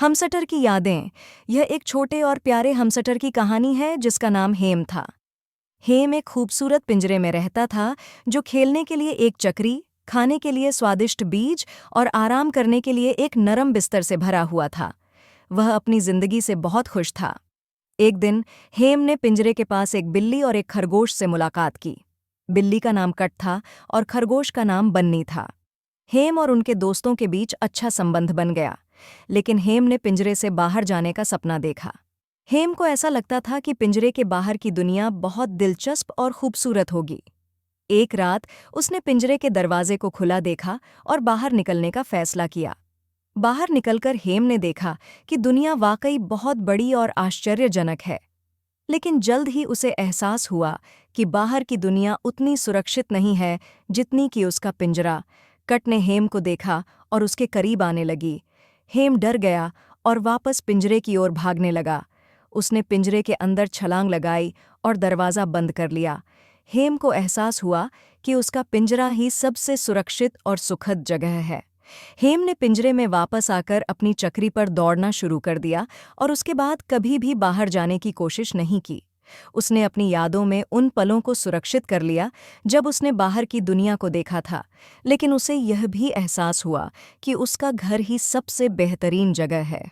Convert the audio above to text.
हमसटर की यादें। यह एक छोटे और प्यारे हमसटर की कहानी है जिसका नाम हेम था। हेम एक खूबसूरत पिंजरे में रहता था जो खेलने के लिए एक चक्री, खाने के लिए स्वादिष्ट बीज और आराम करने के लिए एक नरम बिस्तर से भरा हुआ था। वह अपनी जिंदगी से बहुत खुश था। एक दिन हेम ने पिंजरे के पास एक बिल्ली और एक खरगोश से मुलाकात की। बिल्ली का नाम कट था और खरगोश का नाम बन्नी था। हेम और उनके दोस्तों के बीच अच्छा संबंध बन गया, लेकिन हेम ने पिंजरे से बाहर जाने का सपना देखा। हेम को ऐसा लगता था कि पिंजरे के बाहर की दुनिया बहुत दिलचस्प और खूबसूरत होगी। एक रात उसने पिंजरे के दरवाजे को खुला देखा और बाहर निकलने का फैसला किया। बाहर निकलकर हेम ने देखा कि दुनिया वाकई बहुत बड़ी और आश्चर्यजनक है। लेकिन जल्द ही उसे एहसास हुआ कि बाहर की दुनिया उतनी सुरक्षित नहीं है जितनी कि उसका पिंजरा। कट ने हेम को देखा और उसके करीब आने लगी। हेम डर गया और वापस पिंजरे की ओर भागने लगा। उसने पिंजरे के अंदर छलांग लगाई और दरवाज़ा बंद कर लिया। हेम को एहसास हुआ कि उसका पिंजरा ही सबसे सुरक्षित और सुखद जगह है। हेम ने पिंजरे में वापस आकर अपनी चक्री पर दौड़ना शुरू कर दिया और उसके बाद कभी भी बाहर जाने की कोशिश नहीं की। उसने अपनी यादों में उन पलों को सुरक्षित कर लिया जब उसने बाहर की दुनिया को देखा था, लेकिन उसे यह भी एहसास हुआ कि उसका घर ही सबसे बेहतरीन जगह है।